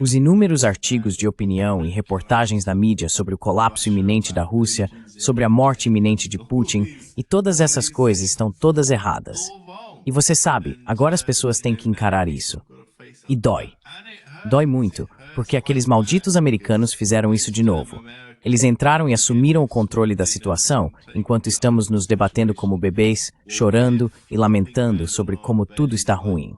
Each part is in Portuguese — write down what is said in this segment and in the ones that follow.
Os inúmeros artigos de opinião e reportagens da mídia sobre o colapso iminente da Rússia, sobre a morte iminente de Putin, e todas essas coisas estão todas erradas. E você sabe, agora as pessoas têm que encarar isso. E dói. Dói muito, porque aqueles malditos americanos fizeram isso de novo. Eles entraram e assumiram o controle da situação, enquanto estamos nos debatendo como bebês, chorando e lamentando sobre como tudo está ruim.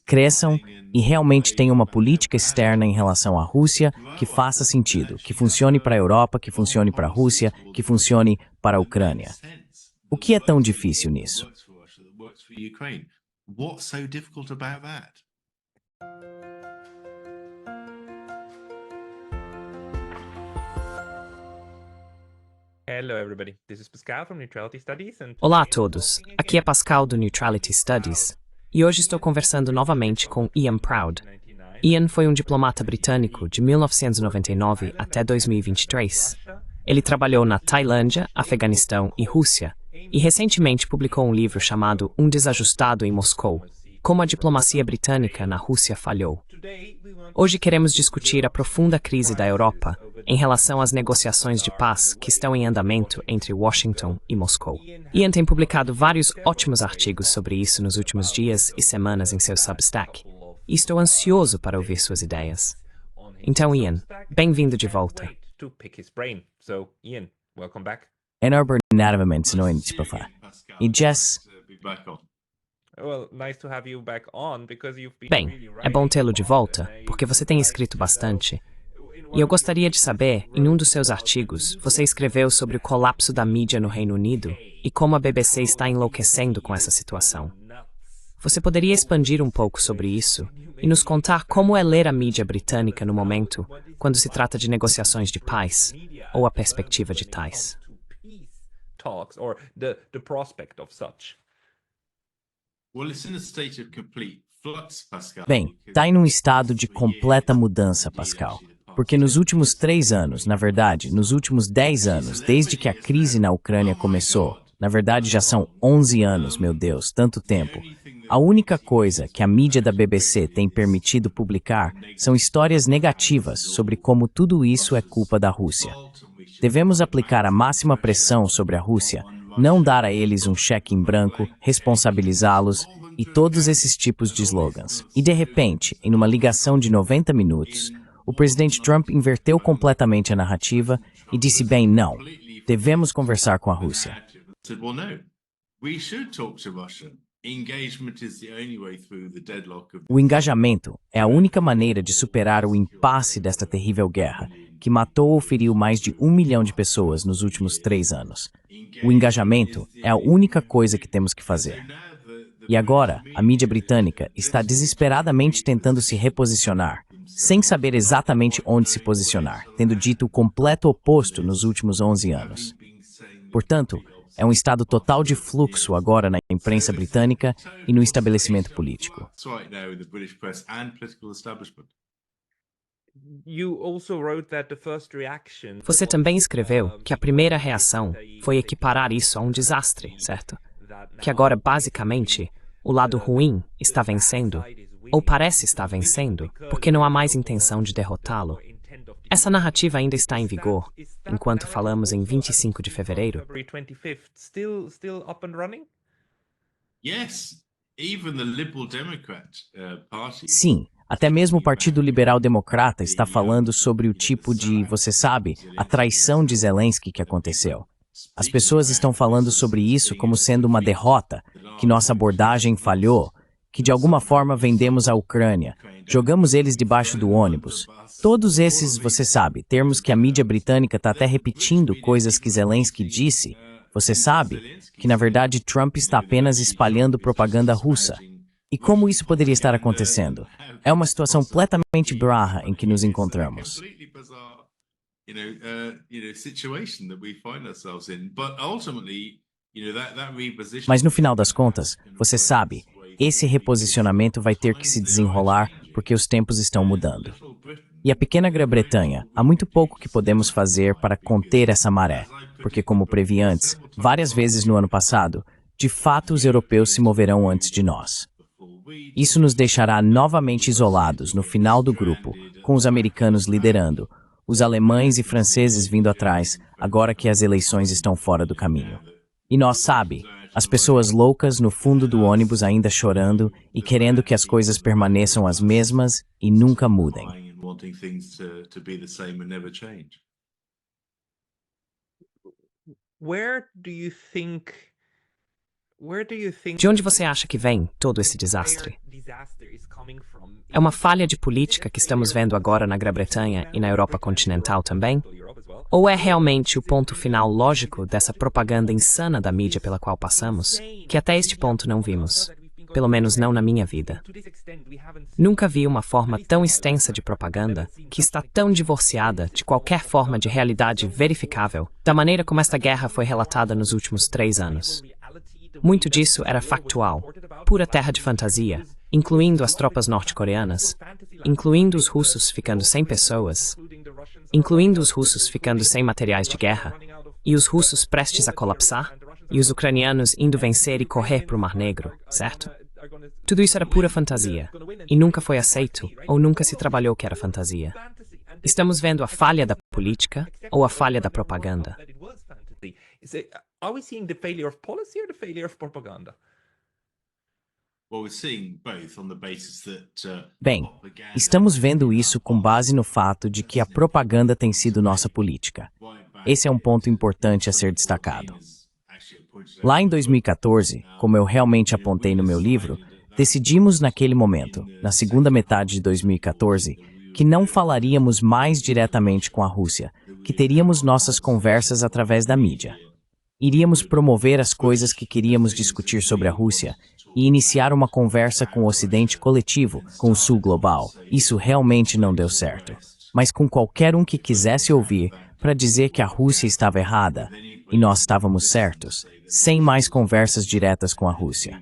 Cresçam e realmente tenham uma política externa em relação à Rússia que faça sentido, que funcione para a Europa, que funcione para a Rússia, que funcione para a Ucrânia. O que é tão difícil nisso? Olá a todos, aqui é Pascal do Neutrality Studies e hoje estou conversando novamente com Ian Proud. Ian foi um diplomata britânico de 1999 até 2023. Ele trabalhou na Tailândia, Afeganistão e Rússia e recentemente publicou um livro chamado Um Desajustado em Moscou, como a diplomacia britânica na Rússia falhou. Hoje queremos discutir a profunda crise da Europa em relação às negociações de paz que estão em andamento entre Washington e Moscou. Ian tem publicado vários ótimos artigos sobre isso nos últimos dias e semanas em seu Substack, e estou ansioso para ouvir suas ideias. Então, Ian, bem-vindo de volta. Enormemente noite, papá. E Jess... Bem, é bom tê-lo de volta, porque você tem escrito bastante. E eu gostaria de saber, em um dos seus artigos, você escreveu sobre o colapso da mídia no Reino Unido e como a BBC está enlouquecendo com essa situação. Você poderia expandir um pouco sobre isso e nos contar como é ler a mídia britânica no momento, quando se trata de negociações de paz, ou a perspectiva de tais? Bem, está em um estado de completa mudança, Pascal. Porque nos últimos 3 anos, na verdade, nos últimos 10 anos, desde que a crise na Ucrânia começou, na verdade já são 11 anos, meu Deus, tanto tempo, a única coisa que a mídia da BBC tem permitido publicar são histórias negativas sobre como tudo isso é culpa da Rússia. Devemos aplicar a máxima pressão sobre a Rússia, não dar a eles um cheque em branco, responsabilizá-los e todos esses tipos de slogans. E de repente, em uma ligação de 90 minutos, o presidente Trump inverteu completamente a narrativa e disse bem, não, devemos conversar com a Rússia. O engajamento é a única maneira de superar o impasse desta terrível guerra, que matou ou feriu mais de 1 milhão de pessoas nos últimos 3 anos. O engajamento é a única coisa que temos que fazer. E agora, a mídia britânica está desesperadamente tentando se reposicionar, sem saber exatamente onde se posicionar, tendo dito o completo oposto nos últimos 11 anos. Portanto, é um estado total de fluxo agora na imprensa britânica e no estabelecimento político. Você também escreveu que a primeira reação foi equiparar isso a um desastre, certo? Que agora, basicamente, o lado ruim está vencendo, ou parece estar vencendo, porque não há mais intenção de derrotá-lo. Essa narrativa ainda está em vigor, enquanto falamos em 25 de fevereiro? Sim, até mesmo o Partido Liberal Democrata está falando sobre o tipo de, você sabe, a traição de Zelensky que aconteceu. As pessoas estão falando sobre isso como sendo uma derrota, que nossa abordagem falhou, que de alguma forma vendemos a Ucrânia, jogamos eles debaixo do ônibus. Todos esses, você sabe, termos que a mídia britânica está até repetindo coisas que Zelensky disse. Você sabe que, na verdade, Trump está apenas espalhando propaganda russa. E como isso poderia estar acontecendo? É uma situação completamente bizarra em que nos encontramos. Mas no final das contas, você sabe, esse reposicionamento vai ter que se desenrolar porque os tempos estão mudando. E a pequena Grã-Bretanha, há muito pouco que podemos fazer para conter essa maré, porque como previ antes, várias vezes no ano passado, de fato os europeus se moverão antes de nós. Isso nos deixará novamente isolados no final do grupo, com os americanos liderando, os alemães e franceses vindo atrás, agora que as eleições estão fora do caminho. E nós, sabe, as pessoas loucas no fundo do ônibus ainda chorando e querendo que as coisas permaneçam as mesmas e nunca mudem. De onde você acha que vem todo esse desastre? É uma falha de política que estamos vendo agora na Grã-Bretanha e na Europa continental também? Ou é realmente o ponto final lógico dessa propaganda insana da mídia pela qual passamos, que até este ponto não vimos? Pelo menos não na minha vida. Nunca vi uma forma tão extensa de propaganda que está tão divorciada de qualquer forma de realidade verificável da maneira como esta guerra foi relatada nos últimos 3 anos. Muito disso era factual, pura terra de fantasia, incluindo as tropas norte-coreanas, incluindo os russos ficando sem pessoas, incluindo os russos ficando sem materiais de guerra, e os russos prestes a colapsar, e os ucranianos indo vencer e correr para o Mar Negro, certo? Tudo isso era pura fantasia, e nunca foi aceito, ou nunca se trabalhou que era fantasia. Estamos vendo a falha da política ou a falha da propaganda? Are we seeing the failure of policy or the failure of propaganda? Bem, estamos vendo isso com base no fato de que a propaganda tem sido nossa política. Esse é um ponto importante a ser destacado. Lá em 2014, como eu realmente apontei no meu livro, decidimos naquele momento, na segunda metade de 2014, que não falaríamos mais diretamente com a Rússia, que teríamos nossas conversas através da mídia. Iríamos promover as coisas que queríamos discutir sobre a Rússia e iniciar uma conversa com o Ocidente coletivo, com o Sul global. Isso realmente não deu certo. Mas com qualquer um que quisesse ouvir para dizer que a Rússia estava errada e nós estávamos certos, sem mais conversas diretas com a Rússia.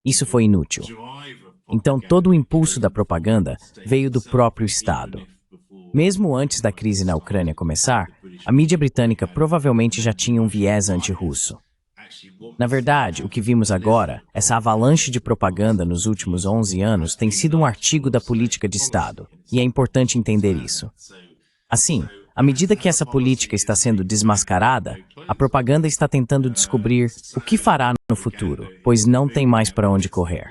Isso foi inútil. Então todo o impulso da propaganda veio do próprio Estado. Mesmo antes da crise na Ucrânia começar, a mídia britânica provavelmente já tinha um viés anti-russo. Na verdade, o que vimos agora, essa avalanche de propaganda nos últimos 11 anos, tem sido um artigo da política de Estado, e é importante entender isso. Assim, à medida que essa política está sendo desmascarada, a propaganda está tentando descobrir o que fará no futuro, pois não tem mais para onde correr.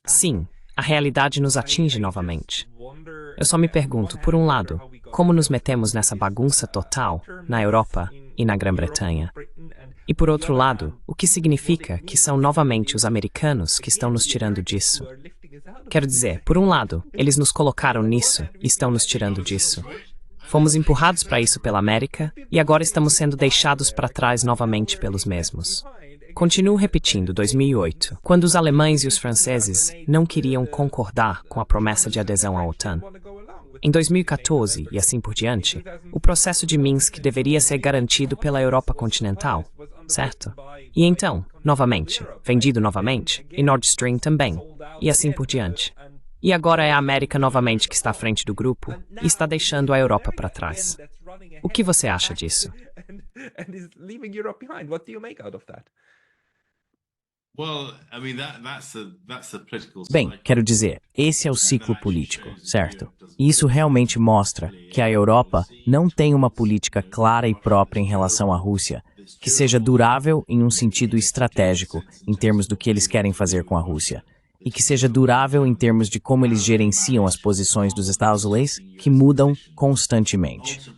Sim, a realidade nos atinge novamente. Eu só me pergunto, por um lado, como nos metemos nessa bagunça total na Europa e na Grã-Bretanha? E por outro lado, o que significa que são novamente os americanos que estão nos tirando disso? Quero dizer, por um lado, eles nos colocaram nisso e estão nos tirando disso. Fomos empurrados para isso pela América e agora estamos sendo deixados para trás novamente pelos mesmos. Continuo repetindo 2008, quando os alemães e os franceses não queriam concordar com a promessa de adesão à OTAN. Em 2014 e assim por diante, o processo de Minsk deveria ser garantido pela Europa continental, certo? E então, novamente, vendido novamente, e Nord Stream também, e assim por diante. E agora é a América novamente que está à frente do grupo e está deixando a Europa para trás. O que você acha disso? Bem, quero dizer, esse é o ciclo político, certo? E isso realmente mostra que a Europa não tem uma política clara e própria em relação à Rússia, que seja durável em um sentido estratégico, em termos do que eles querem fazer com a Rússia, e que seja durável em termos de como eles gerenciam as posições dos Estados Unidos, que mudam constantemente.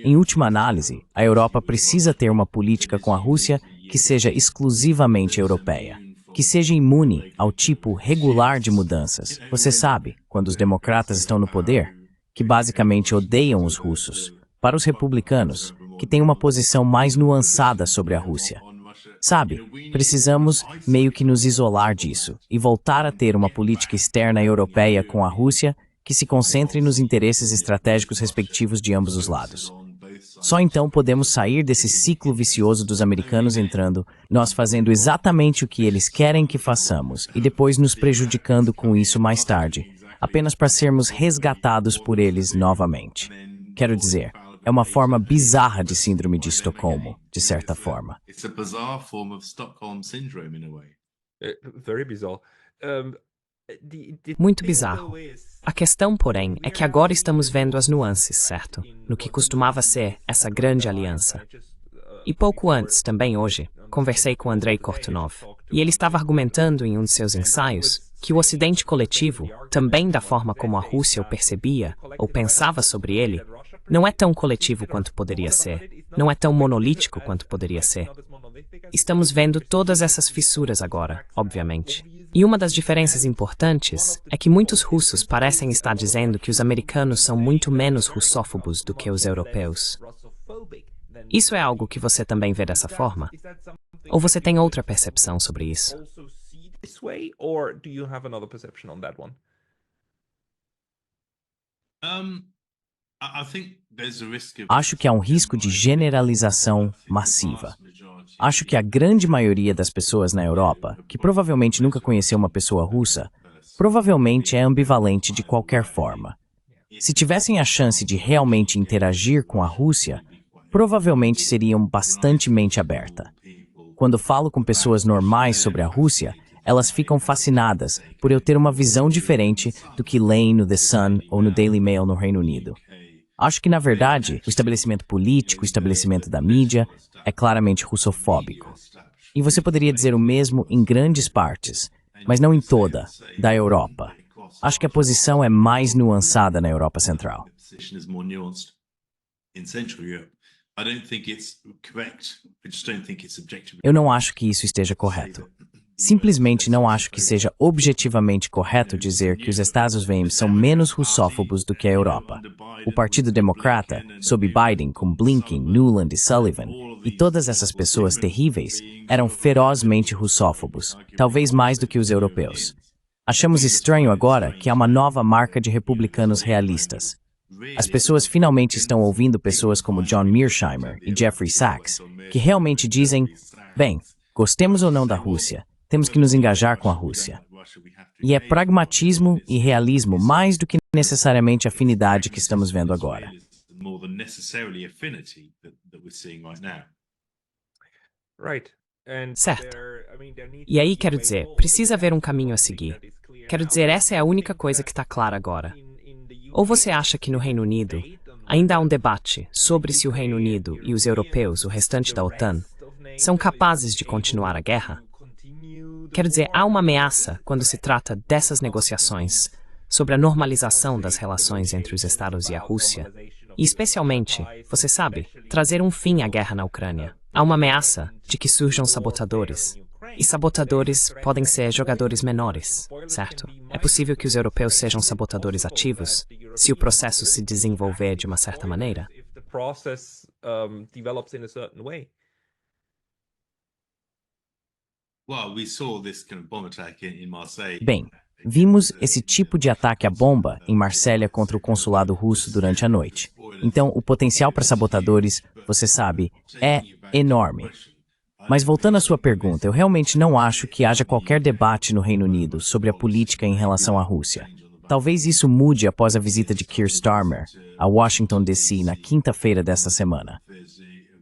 Em última análise, a Europa precisa ter uma política com a Rússia que seja exclusivamente europeia, que seja imune ao tipo regular de mudanças. Você sabe, quando os democratas estão no poder, que basicamente odeiam os russos, para os republicanos, que têm uma posição mais nuançada sobre a Rússia. Sabe, precisamos meio que nos isolar disso e voltar a ter uma política externa europeia com a Rússia que se concentre nos interesses estratégicos respectivos de ambos os lados. Só então podemos sair desse ciclo vicioso dos americanos entrando, nós fazendo exatamente o que eles querem que façamos e depois nos prejudicando com isso mais tarde, apenas para sermos resgatados por eles novamente. Quero dizer, é uma forma bizarra de síndrome de Estocolmo, de certa forma. Very bizarre. Muito bizarro. A questão, porém, é que agora estamos vendo as nuances, certo? No que costumava ser essa grande aliança. E pouco antes, também hoje, conversei com Andrei Kortunov, e ele estava argumentando em um de seus ensaios que o Ocidente coletivo, também da forma como a Rússia o percebia ou pensava sobre ele, não é tão coletivo quanto poderia ser, não é tão monolítico quanto poderia ser. Estamos vendo todas essas fissuras agora, obviamente. E uma das diferenças importantes é que muitos russos parecem estar dizendo que os americanos são muito menos russófobos do que os europeus. Isso é algo que você também vê dessa forma? Ou você tem outra percepção sobre isso? Acho que há um risco de generalização massiva. Acho que a grande maioria das pessoas na Europa, que provavelmente nunca conheceu uma pessoa russa, provavelmente é ambivalente de qualquer forma. Se tivessem a chance de realmente interagir com a Rússia, provavelmente seriam bastante mente aberta. Quando falo com pessoas normais sobre a Rússia, elas ficam fascinadas por eu ter uma visão diferente do que leem no The Sun ou no Daily Mail no Reino Unido. Acho que, na verdade, o estabelecimento político, o estabelecimento da mídia, é claramente russofóbico. E você poderia dizer o mesmo em grandes partes, mas não em toda, da Europa. Acho que a posição é mais nuançada na Europa Central. Eu não acho que isso esteja correto. Simplesmente não acho que seja objetivamente correto dizer que os Estados-Unidos são menos russófobos do que a Europa. O Partido Democrata, sob Biden, com Blinken, Nuland e Sullivan, e todas essas pessoas terríveis, eram ferozmente russófobos, talvez mais do que os europeus. Achamos estranho agora que há uma nova marca de republicanos realistas. As pessoas finalmente estão ouvindo pessoas como John Mearsheimer e Jeffrey Sachs, que realmente dizem, bem, gostemos ou não da Rússia, temos que nos engajar com a Rússia. E é pragmatismo e realismo mais do que necessariamente afinidade que estamos vendo agora. Certo. E aí, quero dizer, precisa haver um caminho a seguir. Quero dizer, essa é a única coisa que está clara agora. Ou você acha que no Reino Unido ainda há um debate sobre se o Reino Unido e os europeus, o restante da OTAN, são capazes de continuar a guerra? Quero dizer, há uma ameaça quando se trata dessas negociações sobre a normalização das relações entre os Estados e a Rússia, e especialmente, você sabe, trazer um fim à guerra na Ucrânia. Há uma ameaça de que surjam sabotadores. E sabotadores podem ser jogadores menores, certo? É possível que os europeus sejam sabotadores ativos, se o processo se desenvolver de uma certa maneira. Bem, vimos esse tipo de ataque à bomba em Marsella contra o consulado russo durante a noite. Então, o potencial para sabotadores, você sabe, é enorme. Mas voltando à sua pergunta, eu realmente não acho que haja qualquer debate no Reino Unido sobre a política em relação à Rússia. Talvez isso mude após a visita de Keir Starmer a Washington, D.C. na quinta-feira desta semana.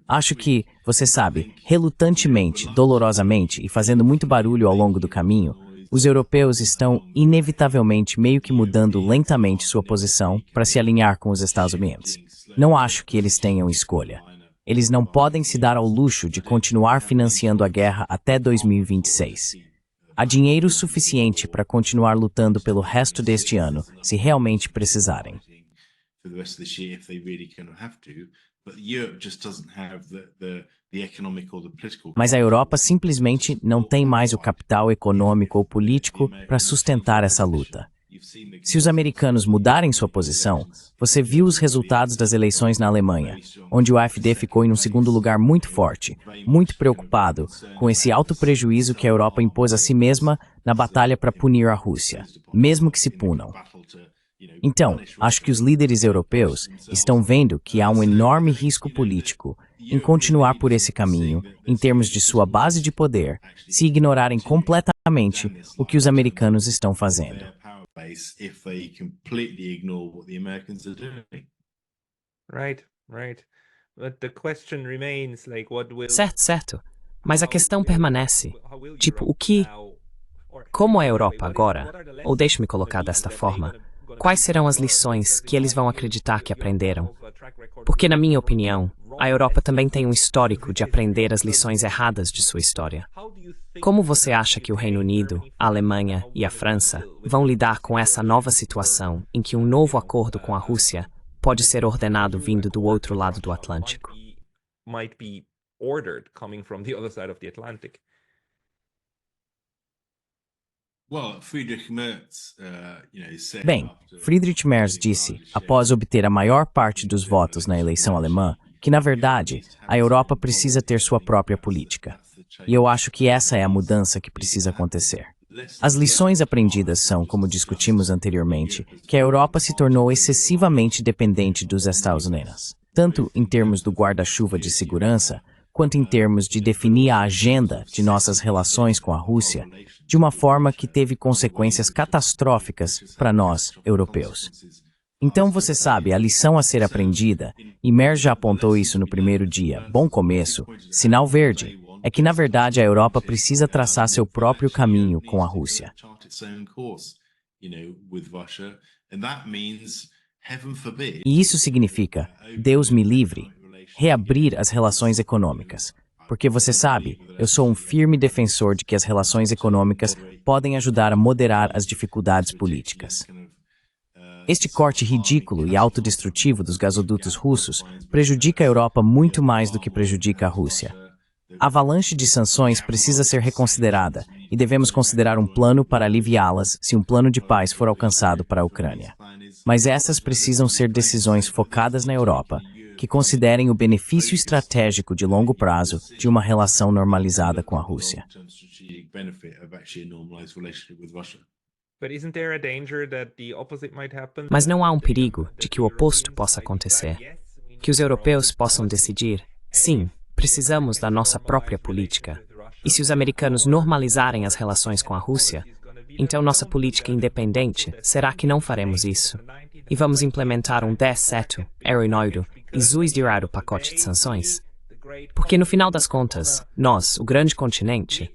Acho que, você sabe, relutantemente, dolorosamente e fazendo muito barulho ao longo do caminho, os europeus estão inevitavelmente meio que mudando lentamente sua posição para se alinhar com os Estados Unidos. Não acho que eles tenham escolha. Eles não podem se dar ao luxo de continuar financiando a guerra até 2026. Há dinheiro suficiente para continuar lutando pelo resto deste ano, se realmente precisarem. Mas a Europa simplesmente não tem mais o capital econômico ou político para sustentar essa luta. Se os americanos mudarem sua posição, você viu os resultados das eleições na Alemanha, onde o AfD ficou em um segundo lugar muito forte, muito preocupado com esse alto prejuízo que a Europa impôs a si mesma na batalha para punir a Rússia, mesmo que se punam. Então, acho que os líderes europeus estão vendo que há um enorme risco político em continuar por esse caminho, em termos de sua base de poder, se ignorarem completamente o que os americanos estão fazendo. if they completely ignore what the Americans are doing. Right. But the question remains, like, what will... Certo. Mas a questão permanece. Tipo, como a Europa agora, ou deixe-me colocar desta forma, quais serão as lições que eles vão acreditar que aprenderam? Porque, na minha opinião, a Europa também tem um histórico de aprender as lições erradas de sua história. Como você acha que o Reino Unido, a Alemanha e a França vão lidar com essa nova situação em que um novo acordo com a Rússia pode ser ordenado vindo do outro lado do Atlântico? Might be ordered coming from the other side of the Atlantic. Bem, Friedrich Merz disse, após obter a maior parte dos votos na eleição alemã, que, na verdade, a Europa precisa ter sua própria política. E eu acho que essa é a mudança que precisa acontecer. As lições aprendidas são, como discutimos anteriormente, que a Europa se tornou excessivamente dependente dos Estados Unidos, tanto em termos do guarda-chuva de segurança, quanto em termos de definir a agenda de nossas relações com a Rússia, de uma forma que teve consequências catastróficas para nós, europeus. Então, você sabe, a lição a ser aprendida, e Merz já apontou isso no primeiro dia, bom começo, sinal verde, é que, na verdade, a Europa precisa traçar seu próprio caminho com a Rússia. E isso significa, Deus me livre, reabrir as relações econômicas. Porque você sabe, eu sou um firme defensor de que as relações econômicas podem ajudar a moderar as dificuldades políticas. Este corte ridículo e autodestrutivo dos gasodutos russos prejudica a Europa muito mais do que prejudica a Rússia. A avalanche de sanções precisa ser reconsiderada e devemos considerar um plano para aliviá-las se um plano de paz for alcançado para a Ucrânia. Mas essas precisam ser decisões focadas na Europa, que considerem o benefício estratégico de longo prazo de uma relação normalizada com a Rússia. Mas não há um perigo de que o oposto possa acontecer? Que os europeus possam decidir, sim, precisamos da nossa própria política. E se os americanos normalizarem as relações com a Rússia, então nossa política independente, será que não faremos isso? E vamos implementar um 10-7, heroinoido, e zuisdirar o pacote de sanções? Porque no final das contas, nós, o grande continente,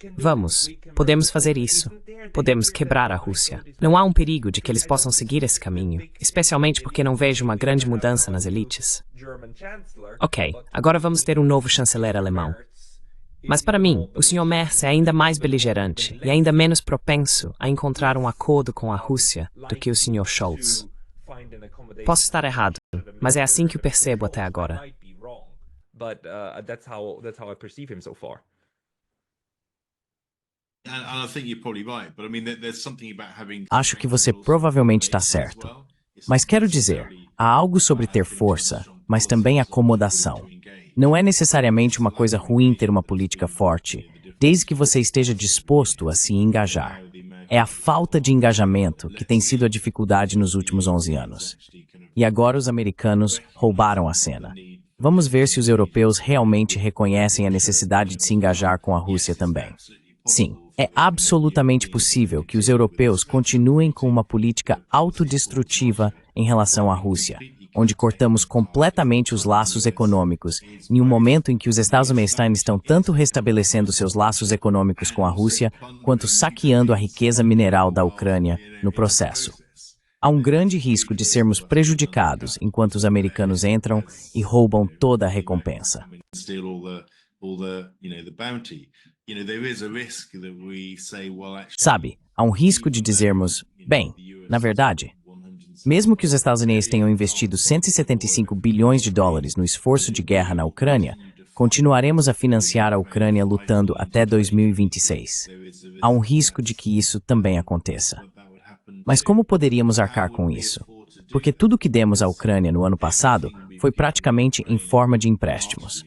podemos fazer isso. Podemos quebrar a Rússia. Não há um perigo de que eles possam seguir esse caminho, especialmente porque não vejo uma grande mudança nas elites. Ok, agora vamos ter um novo chanceler alemão. Mas para mim, o Sr. Merz é ainda mais beligerante e ainda menos propenso a encontrar um acordo com a Rússia do que o Sr. Scholz. Posso estar errado, mas é assim que o percebo até agora. Acho que você provavelmente está certo. Mas quero dizer, há algo sobre ter força, mas também acomodação. Não é necessariamente uma coisa ruim ter uma política forte, desde que você esteja disposto a se engajar. É a falta de engajamento que tem sido a dificuldade nos últimos 11 anos. E agora os americanos roubaram a cena. Vamos ver se os europeus realmente reconhecem a necessidade de se engajar com a Rússia também. Sim, é absolutamente possível que os europeus continuem com uma política autodestrutiva em relação à Rússia, onde cortamos completamente os laços econômicos, em um momento em que os Estados Unidos estão tanto restabelecendo seus laços econômicos com a Rússia, quanto saqueando a riqueza mineral da Ucrânia no processo. Há um grande risco de sermos prejudicados enquanto os americanos entram e roubam toda a recompensa. Sabe, há um risco de dizermos, bem, na verdade, mesmo que os Estados Unidos tenham investido 175 bilhões de dólares no esforço de guerra na Ucrânia, continuaremos a financiar a Ucrânia lutando até 2026. Há um risco de que isso também aconteça. Mas como poderíamos arcar com isso? Porque tudo que demos à Ucrânia no ano passado foi praticamente em forma de empréstimos.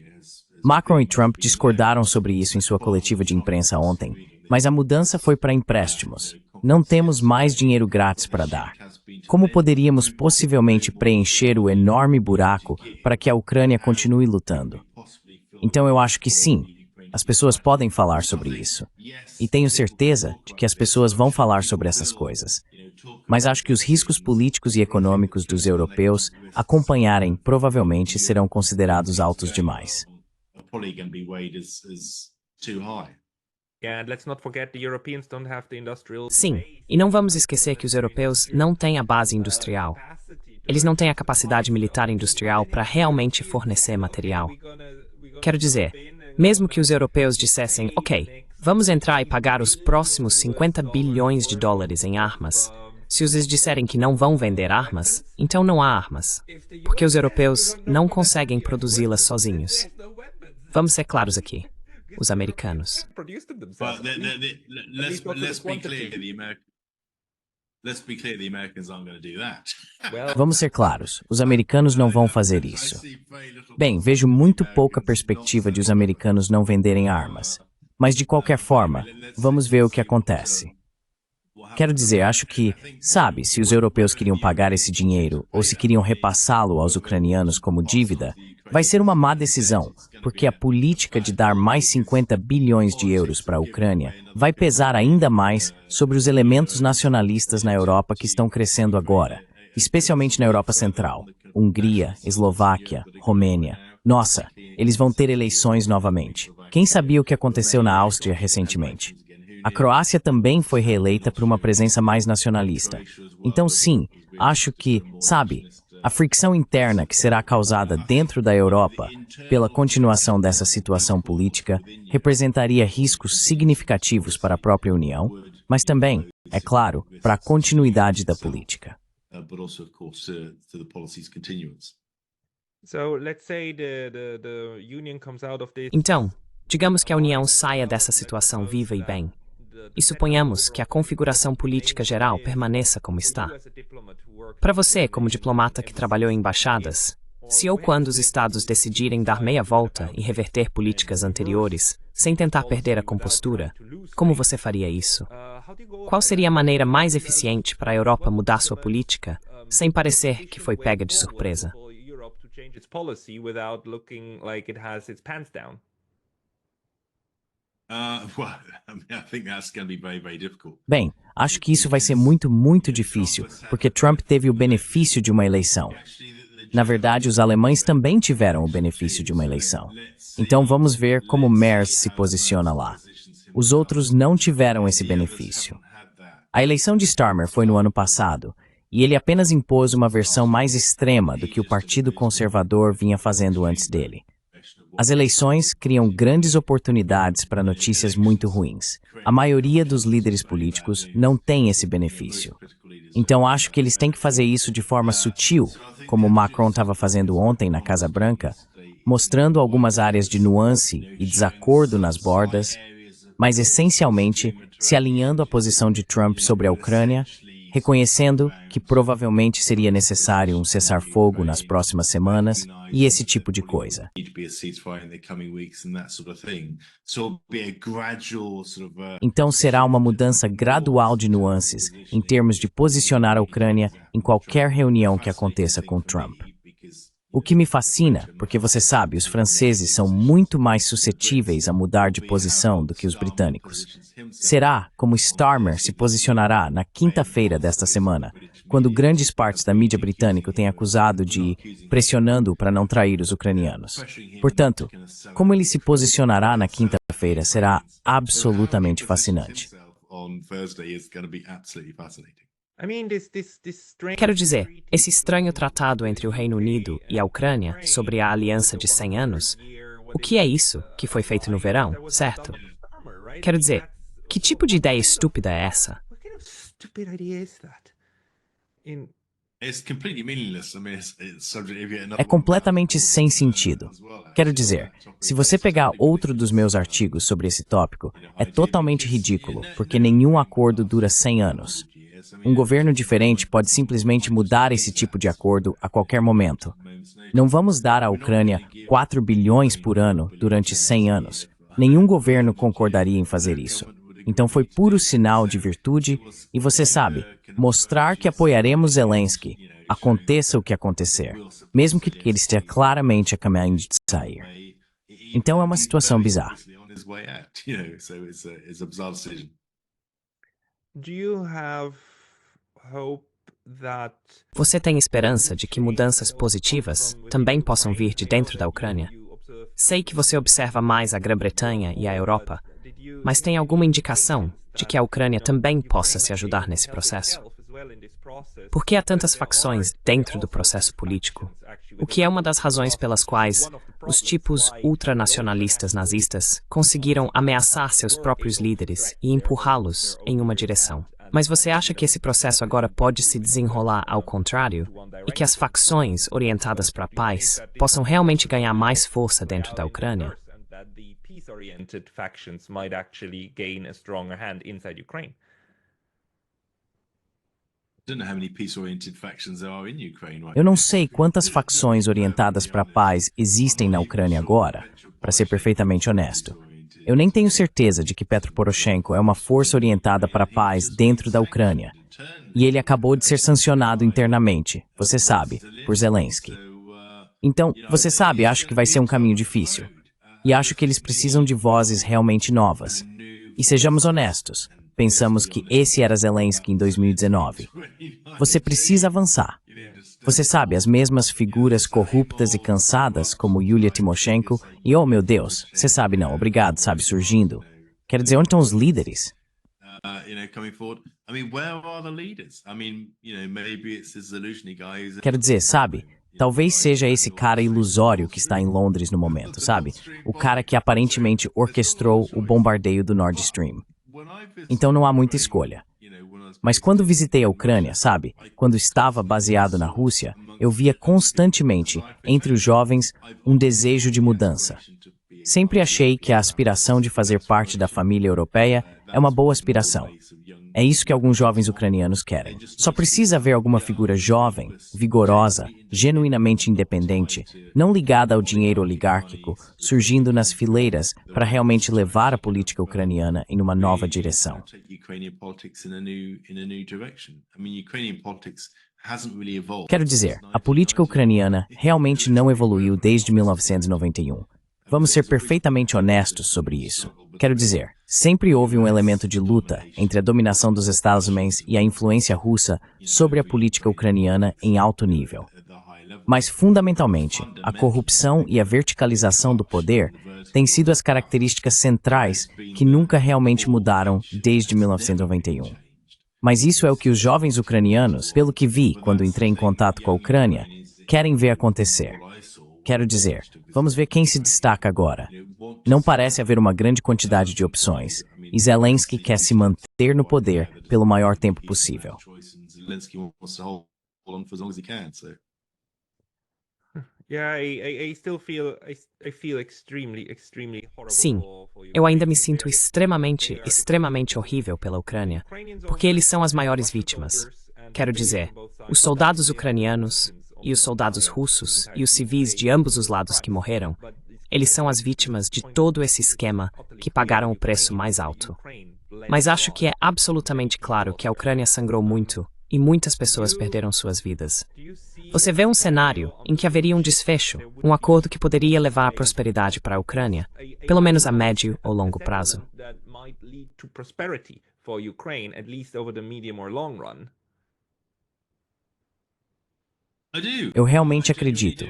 Macron e Trump discordaram sobre isso em sua coletiva de imprensa ontem, mas a mudança foi para empréstimos. Não temos mais dinheiro grátis para dar. Como poderíamos possivelmente preencher o enorme buraco para que a Ucrânia continue lutando? Então eu acho que sim, as pessoas podem falar sobre isso. E tenho certeza de que as pessoas vão falar sobre essas coisas. Mas acho que os riscos políticos e econômicos dos europeus acompanharem provavelmente serão considerados altos demais. Sim, e não vamos esquecer que os europeus não têm a base industrial. Eles não têm a capacidade militar industrial para realmente fornecer material. Quero dizer, mesmo que os europeus dissessem, ok, vamos entrar e pagar os próximos 50 bilhões de dólares em armas, se eles disserem que não vão vender armas, então não há armas, porque os europeus não conseguem produzi-las sozinhos. Vamos ser claros aqui. Os americanos. Vamos ser claros, os americanos não vão fazer isso. Bem, vejo muito pouca perspectiva de os americanos não venderem armas. Mas de qualquer forma, vamos ver o que acontece. Quero dizer, acho que, sabe, se os europeus queriam pagar esse dinheiro ou se queriam repassá-lo aos ucranianos como dívida, vai ser uma má decisão, porque a política de dar mais 50 bilhões de euros para a Ucrânia vai pesar ainda mais sobre os elementos nacionalistas na Europa que estão crescendo agora, especialmente na Europa Central, Hungria, Eslováquia, Romênia. Nossa, eles vão ter eleições novamente. Quem sabia o que aconteceu na Áustria recentemente? A Croácia também foi reeleita por uma presença mais nacionalista. Então sim, acho que, sabe, a fricção interna que será causada dentro da Europa pela continuação dessa situação política representaria riscos significativos para a própria União, mas também, é claro, para a continuidade da política. Então, digamos que a União saia dessa situação viva e bem. E suponhamos que a configuração política geral permaneça como está. Para você, como diplomata que trabalhou em embaixadas, se ou quando os estados decidirem dar meia volta e reverter políticas anteriores, sem tentar perder a compostura, como você faria isso? Qual seria a maneira mais eficiente para a Europa mudar sua política, sem parecer que foi pega de surpresa? Bem, acho que isso vai ser muito difícil, porque Trump teve o benefício de uma eleição. Na verdade, os alemães também tiveram o benefício de uma eleição. Então vamos ver como Merz se posiciona lá. Os outros não tiveram esse benefício. A eleição de Starmer foi no ano passado, e ele apenas impôs uma versão mais extrema do que o Partido Conservador vinha fazendo antes dele. As eleições criam grandes oportunidades para notícias muito ruins. A maioria dos líderes políticos não tem esse benefício. Então acho que eles têm que fazer isso de forma sutil, como Macron estava fazendo ontem na Casa Branca, mostrando algumas áreas de nuance e desacordo nas bordas, mas essencialmente se alinhando à posição de Trump sobre a Ucrânia, reconhecendo que provavelmente seria necessário um cessar-fogo nas próximas semanas e esse tipo de coisa. Então será uma mudança gradual de nuances em termos de posicionar a Ucrânia em qualquer reunião que aconteça com Trump. O que me fascina, porque você sabe, os franceses são muito mais suscetíveis a mudar de posição do que os britânicos. Será como Starmer se posicionará na quinta-feira desta semana, quando grandes partes da mídia britânica têm acusado de pressionando-o para não trair os ucranianos. Portanto, como ele se posicionará na quinta-feira será absolutamente fascinante. Quero dizer, esse estranho tratado entre o Reino Unido e a Ucrânia sobre a aliança de 100 anos, o que é isso que foi feito no verão, certo? Quero dizer, que tipo de ideia estúpida é essa? É completamente sem sentido. Quero dizer, se você pegar outro dos meus artigos sobre esse tópico, é totalmente ridículo, porque nenhum acordo dura 100 anos. Um governo diferente pode simplesmente mudar esse tipo de acordo a qualquer momento. Não vamos dar à Ucrânia 4 bilhões por ano durante 100 anos. Nenhum governo concordaria em fazer isso. Então foi puro sinal de virtude e, você sabe, mostrar que apoiaremos Zelensky, aconteça o que acontecer, mesmo que ele esteja claramente a caminho de sair. Então é uma situação bizarra. his way out. So it's a bizarre decision. Do you have hope that Você tem esperança de que mudanças positivas também possam vir de dentro da Ucrânia? Sei que você observa mais a Grã-Bretanha e a Europa, mas tem alguma indicação de que a Ucrânia também possa se ajudar nesse processo? Por que há tantas facções dentro do processo político? O que é uma das razões pelas quais os tipos ultranacionalistas nazistas conseguiram ameaçar seus próprios líderes e empurrá-los em uma direção. Mas você acha que esse processo agora pode se desenrolar ao contrário e que as facções orientadas para a paz possam realmente ganhar mais força dentro da Ucrânia? peace-oriented factions might actually gain a stronger hand inside Ukraine? Eu não sei quantas facções orientadas para a paz existem na Ucrânia agora, para ser perfeitamente honesto. Eu nem tenho certeza de que Petro Poroshenko é uma força orientada para a paz dentro da Ucrânia. E ele acabou de ser sancionado internamente, você sabe, por Zelensky. Então, você sabe, acho que vai ser um caminho difícil. E acho que eles precisam de vozes realmente novas. E sejamos honestos, pensamos que esse era Zelensky em 2019. Você precisa avançar. Você sabe, as mesmas figuras corruptas e cansadas como Yulia Tymoshenko e, oh meu Deus, você sabe não, obrigado, sabe, surgindo. Quer dizer, onde estão os líderes? Quero dizer, sabe, talvez seja esse cara ilusório que está em Londres no momento, sabe? O cara que aparentemente orquestrou o bombardeio do Nord Stream. Então não há muita escolha. Mas quando visitei a Ucrânia, sabe, quando estava baseado na Rússia, eu via constantemente, entre os jovens, um desejo de mudança. Sempre achei que a aspiração de fazer parte da família europeia é uma boa aspiração. É isso que alguns jovens ucranianos querem. Só precisa haver alguma figura jovem, vigorosa, genuinamente independente, não ligada ao dinheiro oligárquico, surgindo nas fileiras para realmente levar a política ucraniana em uma nova direção. Quero dizer, a política ucraniana realmente não evoluiu desde 1991. Vamos ser perfeitamente honestos sobre isso. Quero dizer, sempre houve um elemento de luta entre a dominação dos Estados Unidos e a influência russa sobre a política ucraniana em alto nível. Mas, fundamentalmente, a corrupção e a verticalização do poder têm sido as características centrais que nunca realmente mudaram desde 1991. Mas isso é o que os jovens ucranianos, pelo que vi quando entrei em contato com a Ucrânia, querem ver acontecer. Quero dizer, vamos ver quem se destaca agora. Não parece haver uma grande quantidade de opções, e Zelensky quer se manter no poder pelo maior tempo possível. Sim, eu ainda me sinto extremamente horrível pela Ucrânia, porque eles são as maiores vítimas. Quero dizer, os soldados ucranianos e os soldados russos e os civis de ambos os lados que morreram, eles são as vítimas de todo esse esquema que pagaram o preço mais alto. Mas acho que é absolutamente claro que a Ucrânia sangrou muito e muitas pessoas perderam suas vidas. Você vê um cenário em que haveria um desfecho, um acordo que poderia levar a prosperidade para a Ucrânia, pelo menos a médio ou longo prazo. Eu realmente acredito.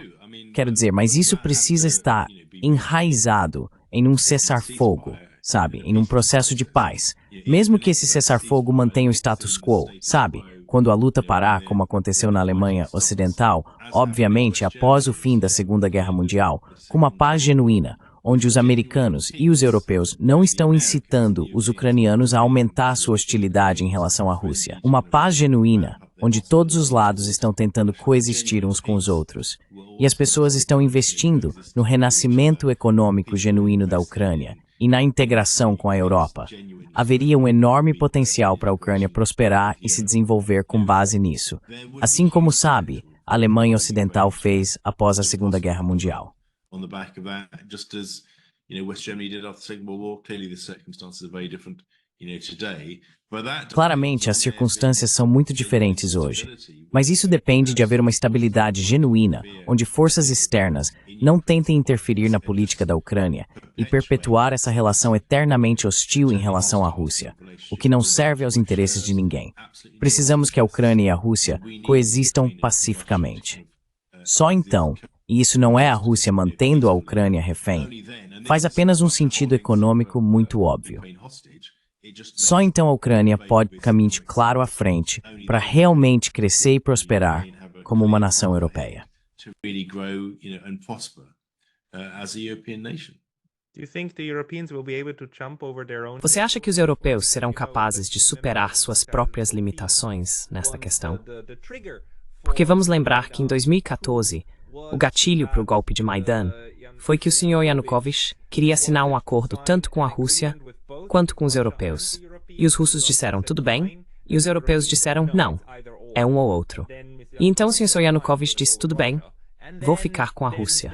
Quero dizer, mas isso precisa estar enraizado em um cessar-fogo, sabe? Em um processo de paz. Mesmo que esse cessar-fogo mantenha o status quo, sabe? Quando a luta parar, como aconteceu na Alemanha Ocidental, obviamente após o fim da Segunda Guerra Mundial, com uma paz genuína, onde os americanos e os europeus não estão incitando os ucranianos a aumentar sua hostilidade em relação à Rússia. Uma paz genuína, onde todos os lados estão tentando coexistir uns com os outros. E as pessoas estão investindo no renascimento econômico genuíno da Ucrânia e na integração com a Europa. Haveria um enorme potencial para a Ucrânia prosperar e se desenvolver com base nisso. Assim como sabe, a Alemanha Ocidental fez após a Segunda Guerra Mundial. Claramente, as circunstâncias são muito diferentes hoje, mas isso depende de haver uma estabilidade genuína, onde forças externas não tentem interferir na política da Ucrânia e perpetuar essa relação eternamente hostil em relação à Rússia, o que não serve aos interesses de ninguém. Precisamos que a Ucrânia e a Rússia coexistam pacificamente. Só então, e isso não é a Rússia mantendo a Ucrânia refém, faz apenas um sentido econômico muito óbvio. Só então a Ucrânia pode caminhar claro à frente para realmente crescer e prosperar como uma nação europeia. Você acha que os europeus serão capazes de superar suas próprias limitações nesta questão? Porque vamos lembrar que em 2014, o gatilho para o golpe de Maidan foi que o Sr. Yanukovych queria assinar um acordo tanto com a Rússia quanto com os europeus. E os russos disseram tudo bem, e os europeus disseram não, é um ou outro. E então o Sr. Yanukovych disse tudo bem, vou ficar com a Rússia.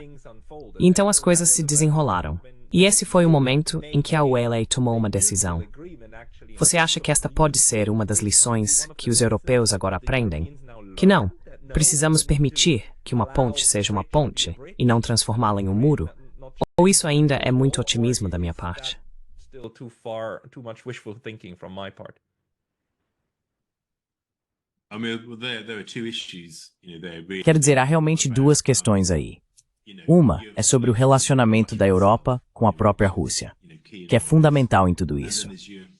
E então as coisas se desenrolaram. E esse foi o momento em que a ULA tomou uma decisão. Você acha que esta pode ser uma das lições que os europeus agora aprendem? Que não, precisamos permitir que uma ponte seja uma ponte e não transformá-la em um muro? Ou isso ainda é muito otimismo da minha parte? Quero dizer, há realmente duas questões aí. Uma é sobre o relacionamento da Europa com a própria Rússia, que é fundamental em tudo isso.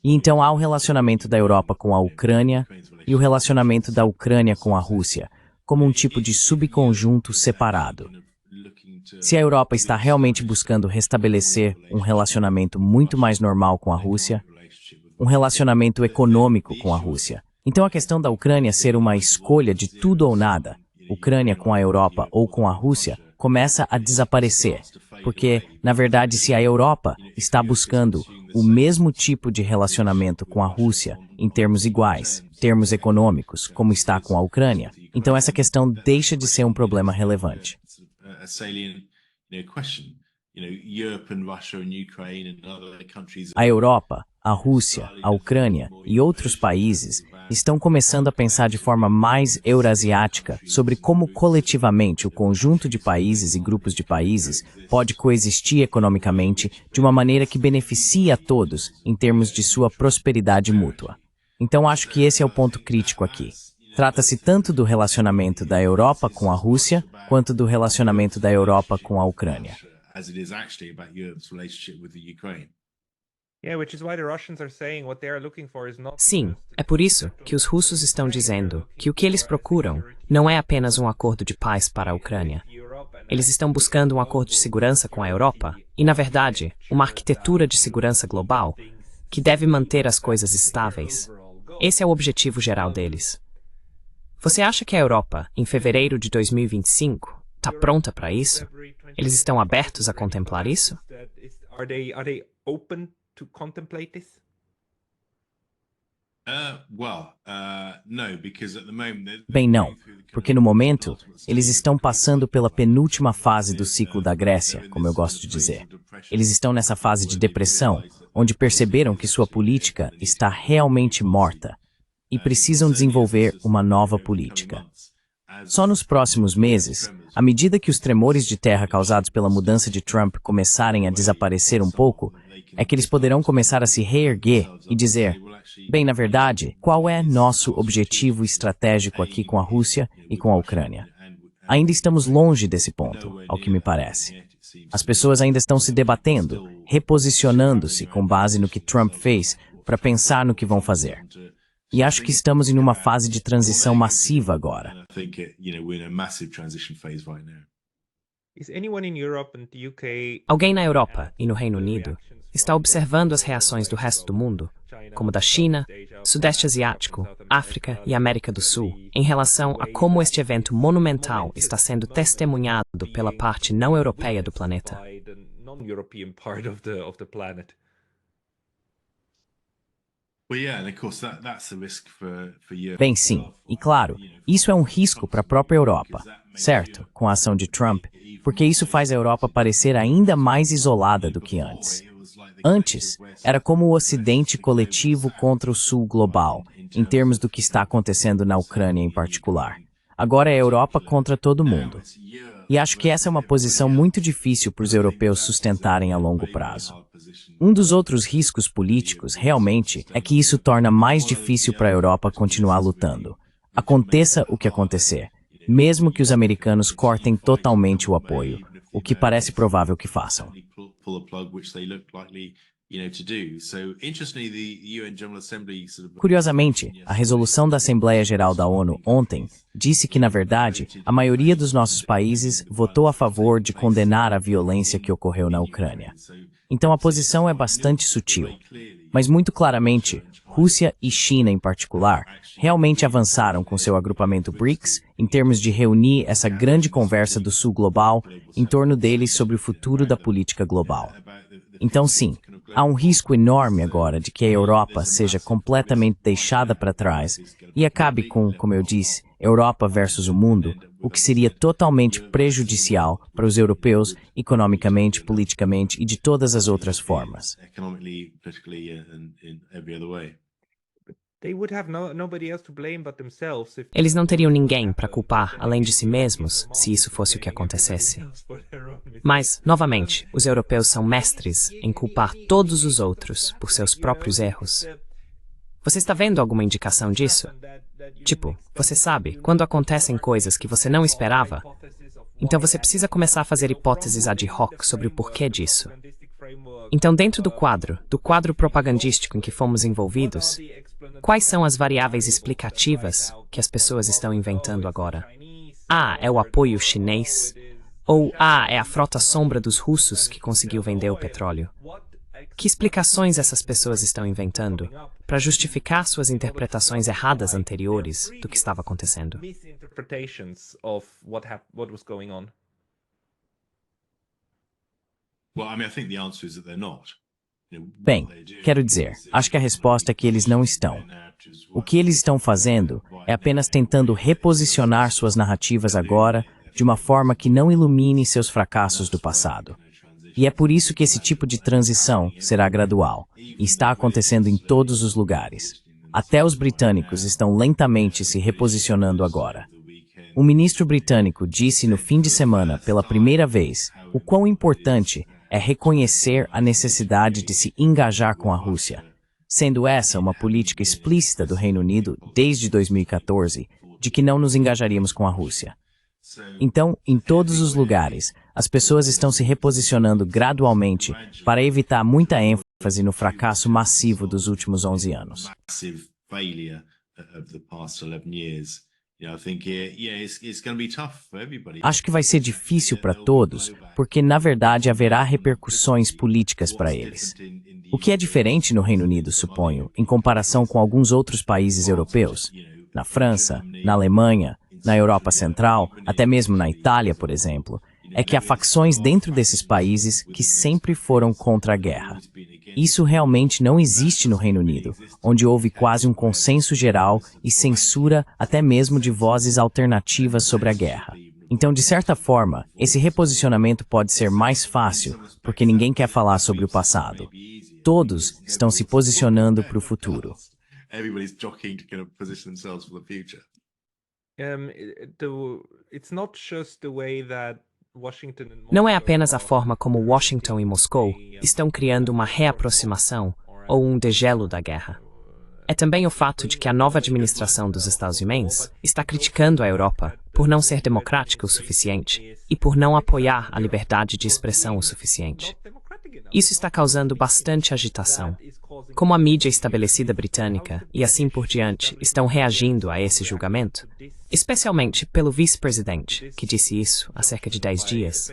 E então há o relacionamento da Europa com a Ucrânia e o relacionamento da Ucrânia com a Rússia, como um tipo de subconjunto separado. Se a Europa está realmente buscando restabelecer um relacionamento muito mais normal com a Rússia, um relacionamento econômico com a Rússia, então a questão da Ucrânia ser uma escolha de tudo ou nada, Ucrânia com a Europa ou com a Rússia, começa a desaparecer, porque, na verdade, se a Europa está buscando o mesmo tipo de relacionamento com a Rússia, em termos iguais, termos econômicos, como está com a Ucrânia, então essa questão deixa de ser um problema relevante. A Europa, a Rússia, a Ucrânia e outros países estão começando a pensar de forma mais eurasiática sobre como coletivamente o conjunto de países e grupos de países pode coexistir economicamente de uma maneira que beneficie a todos em termos de sua prosperidade mútua. Então acho que esse é o ponto crítico aqui. Trata-se tanto do relacionamento da Europa com a Rússia, quanto do relacionamento da Europa com a Ucrânia. Sim, é por isso que os russos estão dizendo que o que eles procuram não é apenas um acordo de paz para a Ucrânia. Eles estão buscando um acordo de segurança com a Europa e, na verdade, uma arquitetura de segurança global que deve manter as coisas estáveis. Esse é o objetivo geral deles. Você acha que a Europa, em fevereiro de 2025, está pronta para isso? Eles estão abertos a contemplar isso? Bem, não, porque no momento, eles estão passando pela penúltima fase do ciclo da Grécia, como eu gosto de dizer. Eles estão nessa fase de depressão, onde perceberam que sua política está realmente morta e precisam desenvolver uma nova política. Só nos próximos meses, à medida que os tremores de terra causados pela mudança de Trump começarem a desaparecer um pouco, é que eles poderão começar a se reerguer e dizer, bem, na verdade, qual é nosso objetivo estratégico aqui com a Rússia e com a Ucrânia? Ainda estamos longe desse ponto, ao que me parece. As pessoas ainda estão se debatendo, reposicionando-se com base no que Trump fez para pensar no que vão fazer. E acho que estamos em uma fase de transição massiva agora. Alguém na Europa e no Reino Unido está observando as reações do resto do mundo, como da China, Sudeste Asiático, África e América do Sul, em relação a como este evento monumental está sendo testemunhado pela parte não europeia do planeta. Bem, sim. E claro, isso é um risco para a própria Europa, certo? Com a ação de Trump, porque isso faz a Europa parecer ainda mais isolada do que antes. Antes, era como o Ocidente coletivo contra o Sul global, em termos do que está acontecendo na Ucrânia em particular. Agora é a Europa contra todo mundo. E acho que essa é uma posição muito difícil para os europeus sustentarem a longo prazo. Um dos outros riscos políticos, realmente, é que isso torna mais difícil para a Europa continuar lutando. Aconteça o que acontecer, mesmo que os americanos cortem totalmente o apoio, o que parece provável que façam. Curiosamente, a resolução da Assembleia Geral da ONU ontem disse que, na verdade, a maioria dos nossos países votou a favor de condenar a violência que ocorreu na Ucrânia. Então a posição é bastante sutil, mas muito claramente, Rússia e China em particular realmente avançaram com seu agrupamento BRICS em termos de reunir essa grande conversa do Sul global em torno deles sobre o futuro da política global. Então sim, há um risco enorme agora de que a Europa seja completamente deixada para trás e acabe com, como eu disse, Europa versus o mundo, o que seria totalmente prejudicial para os europeus, economicamente, politicamente e de todas as outras formas. Eles não teriam ninguém para culpar além de si mesmos se isso fosse o que acontecesse. Mas, novamente, os europeus são mestres em culpar todos os outros por seus próprios erros. Você está vendo alguma indicação disso? Tipo, você sabe, quando acontecem coisas que você não esperava, então você precisa começar a fazer hipóteses ad hoc sobre o porquê disso. Então, dentro do quadro propagandístico em que fomos envolvidos, quais são as variáveis explicativas que as pessoas estão inventando agora? É o apoio chinês? Ou é a frota sombra dos russos que conseguiu vender o petróleo? Que explicações essas pessoas estão inventando para justificar suas interpretações erradas anteriores do que estava acontecendo? Bem, quero dizer, acho que a resposta é que eles não estão. O que eles estão fazendo é apenas tentando reposicionar suas narrativas agora de uma forma que não ilumine seus fracassos do passado. E é por isso que esse tipo de transição será gradual, e está acontecendo em todos os lugares. Até os britânicos estão lentamente se reposicionando agora. O ministro britânico disse no fim de semana, pela primeira vez, o quão importante é reconhecer a necessidade de se engajar com a Rússia, sendo essa uma política explícita do Reino Unido desde 2014, de que não nos engajaríamos com a Rússia. Então, em todos os lugares, as pessoas estão se reposicionando gradualmente para evitar muita ênfase no fracasso massivo dos últimos 11 anos. Acho que vai ser difícil para todos, porque na verdade haverá repercussões políticas para eles. O que é diferente no Reino Unido, suponho, em comparação com alguns outros países europeus, na França, na Alemanha, na Europa Central, até mesmo na Itália, por exemplo, é que há facções dentro desses países que sempre foram contra a guerra. Isso realmente não existe no Reino Unido, onde houve quase um consenso geral e censura até mesmo de vozes alternativas sobre a guerra. Então, de certa forma, esse reposicionamento pode ser mais fácil, porque ninguém quer falar sobre o passado. Todos estão se posicionando para o futuro. Não é apenas a forma como Washington e Moscou estão criando uma reaproximação ou um degelo da guerra. É também o fato de que a nova administração dos Estados Unidos está criticando a Europa por não ser democrática o suficiente e por não apoiar a liberdade de expressão o suficiente. Isso está causando bastante agitação. Como a mídia estabelecida britânica e assim por diante estão reagindo a esse julgamento, especialmente pelo vice-presidente, que disse isso há cerca de 10 dias.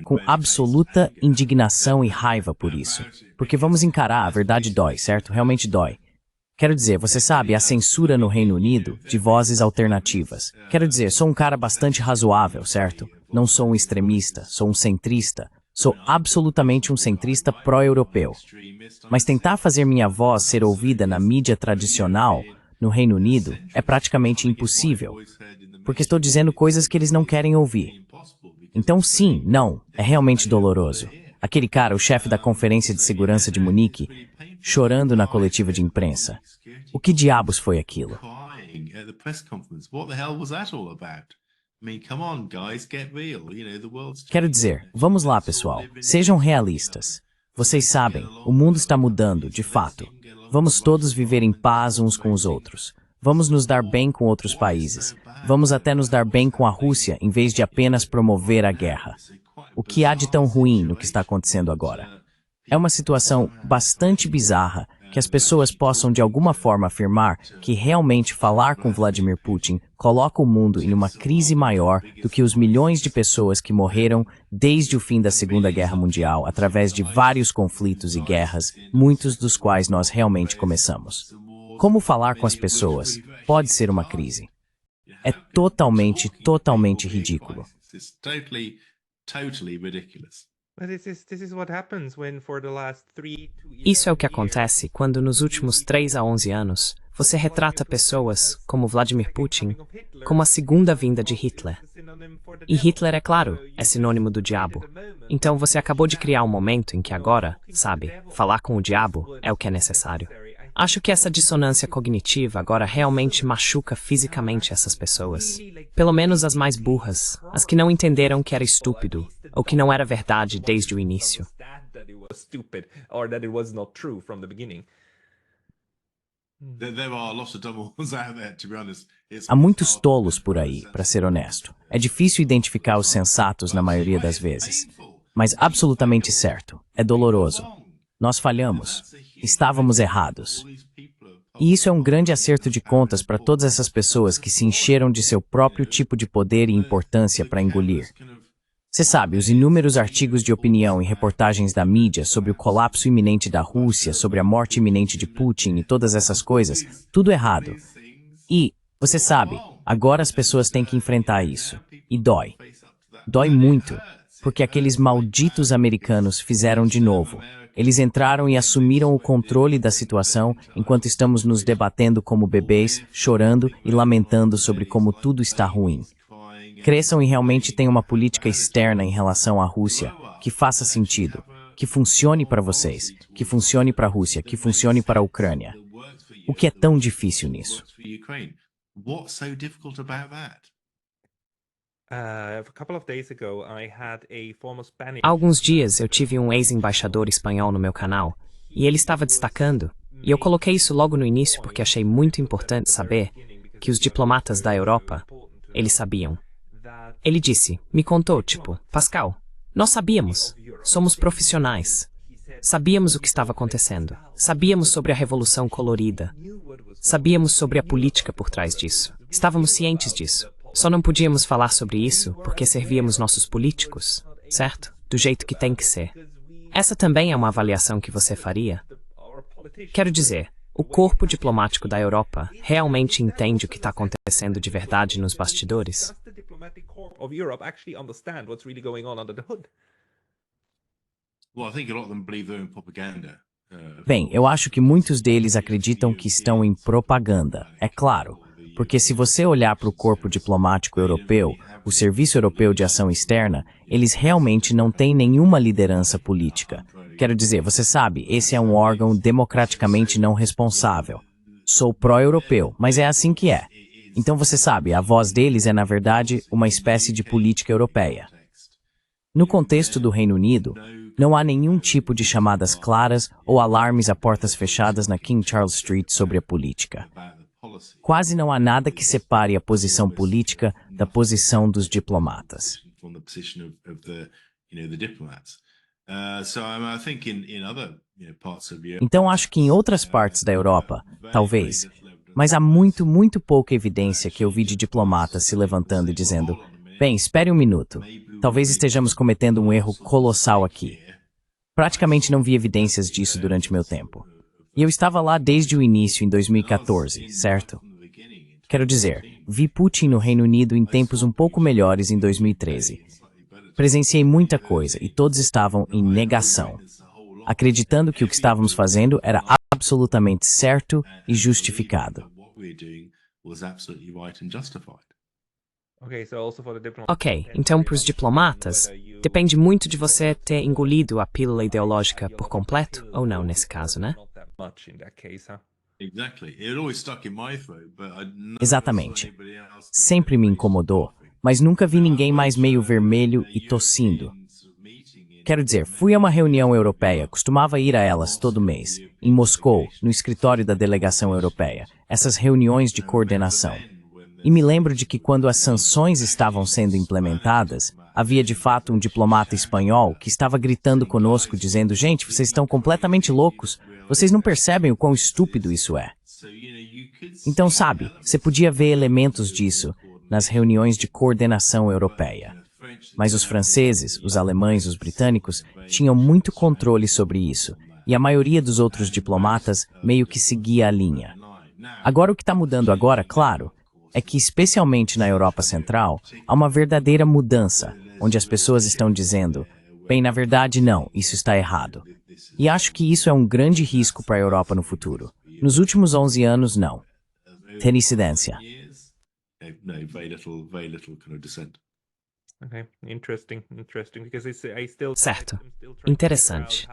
Com absoluta indignação e raiva por isso. Porque vamos encarar, a verdade dói, certo? Realmente dói. Quero dizer, você sabe, a censura no Reino Unido de vozes alternativas. Quero dizer, sou um cara bastante razoável, certo? Não sou um extremista, sou um centrista. Sou absolutamente um centrista pró-europeu. Mas tentar fazer minha voz ser ouvida na mídia tradicional, no Reino Unido, é praticamente impossível. porque estou dizendo coisas que eles não querem ouvir. Então sim, não, é realmente doloroso. Aquele cara, o chefe da Conferência de Segurança de Munique, chorando na coletiva de imprensa. O que diabos foi aquilo? Quero dizer, vamos lá, pessoal, sejam realistas. Vocês sabem, o mundo está mudando, de fato. Vamos todos viver em paz uns com os outros. Vamos nos dar bem com outros países. Vamos até nos dar bem com a Rússia, em vez de apenas promover a guerra. O que há de tão ruim no que está acontecendo agora? É uma situação bastante bizarra que as pessoas possam de alguma forma afirmar que realmente falar com Vladimir Putin coloca o mundo em uma crise maior do que os milhões de pessoas que morreram desde o fim da Segunda Guerra Mundial através de vários conflitos e guerras, muitos dos quais nós realmente começamos. Como falar com as pessoas pode ser uma crise. É totalmente ridículo. Isso é o que acontece quando nos últimos 3 a 11 anos você retrata pessoas como Vladimir Putin como a segunda vinda de Hitler. E Hitler, é claro, é sinônimo do diabo. Então você acabou de criar um momento em que agora, sabe, falar com o diabo é o que é necessário. Acho que essa dissonância cognitiva agora realmente machuca fisicamente essas pessoas. Pelo menos as mais burras, as que não entenderam que era estúpido, ou que não era verdade desde o início. Há muitos tolos por aí, para ser honesto. É difícil identificar os sensatos na maioria das vezes. Mas absolutamente certo, é doloroso. Nós falhamos. Estávamos errados. E isso é um grande acerto de contas para todas essas pessoas que se encheram de seu próprio tipo de poder e importância para engolir. Você sabe, os inúmeros artigos de opinião e reportagens da mídia sobre o colapso iminente da Rússia, sobre a morte iminente de Putin e todas essas coisas, tudo errado. E, você sabe, agora as pessoas têm que enfrentar isso. E dói. Dói muito, porque aqueles malditos americanos fizeram de novo. Eles entraram e assumiram o controle da situação enquanto estamos nos debatendo como bebês, chorando e lamentando sobre como tudo está ruim. Cresçam e realmente tenham uma política externa em relação à Rússia que faça sentido, que funcione para vocês, que funcione para a Rússia, que funcione para a Ucrânia. O que é tão difícil nisso? Há alguns dias eu tive um ex-embaixador espanhol no meu canal, e ele estava destacando, e eu coloquei isso logo no início porque achei muito importante saber que os diplomatas da Europa, eles sabiam. Ele disse, me contou, tipo, Pascal, nós sabíamos, somos profissionais. Sabíamos o que estava acontecendo, sabíamos sobre a Revolução Colorida, sabíamos sobre a política por trás disso, estávamos cientes disso. Só não podíamos falar sobre isso porque servíamos nossos políticos, certo? Do jeito que tem que ser. Essa também é uma avaliação que você faria? Quero dizer, o corpo diplomático da Europa realmente entende o que está acontecendo de verdade nos bastidores? Bem, eu acho que muitos deles acreditam que estão em propaganda, é claro. Porque se você olhar para o corpo diplomático europeu, o Serviço Europeu de Ação Externa, eles realmente não têm nenhuma liderança política. Quero dizer, você sabe, esse é um órgão democraticamente não responsável. Sou pró-europeu, mas é assim que é. Então você sabe, a voz deles é na verdade uma espécie de política europeia. No contexto do Reino Unido, não há nenhum tipo de chamadas claras ou alarmes a portas fechadas na King Charles Street sobre a política. Quase não há nada que separe a posição política da posição dos diplomatas. Então acho que em outras partes da Europa, talvez, mas há muito pouca evidência que eu vi de diplomatas se levantando e dizendo, bem, espere um minuto, talvez estejamos cometendo um erro colossal aqui. Praticamente não vi evidências disso durante meu tempo. E eu estava lá desde o início, em 2014, certo? Quero dizer, vi Putin no Reino Unido em tempos um pouco melhores em 2013. Presenciei muita coisa e todos estavam em negação, acreditando que o que estávamos fazendo era absolutamente certo e justificado. Ok, então para os diplomatas, depende muito de você ter engolido a pílula ideológica por completo, ou não nesse caso, né? Exatamente. Sempre me incomodou, mas nunca vi ninguém mais meio vermelho e tossindo. Quero dizer, fui a uma reunião europeia, costumava ir a elas todo mês, em Moscou, no escritório da delegação europeia, essas reuniões de coordenação. E me lembro de que quando as sanções estavam sendo implementadas, havia de fato um diplomata espanhol que estava gritando conosco, dizendo: gente, vocês estão completamente loucos, vocês não percebem o quão estúpido isso é. Então, sabe, você podia ver elementos disso nas reuniões de coordenação europeia. Mas os franceses, os alemães, os britânicos tinham muito controle sobre isso, e a maioria dos outros diplomatas meio que seguia a linha. Agora o que está mudando agora, claro, é que especialmente na Europa Central, há uma verdadeira mudança, onde as pessoas estão dizendo: bem, na verdade não, isso está errado. E acho que isso é um grande risco para a Europa no futuro. Nos últimos 11 anos, não. Tem incidência. Certo. Interessante.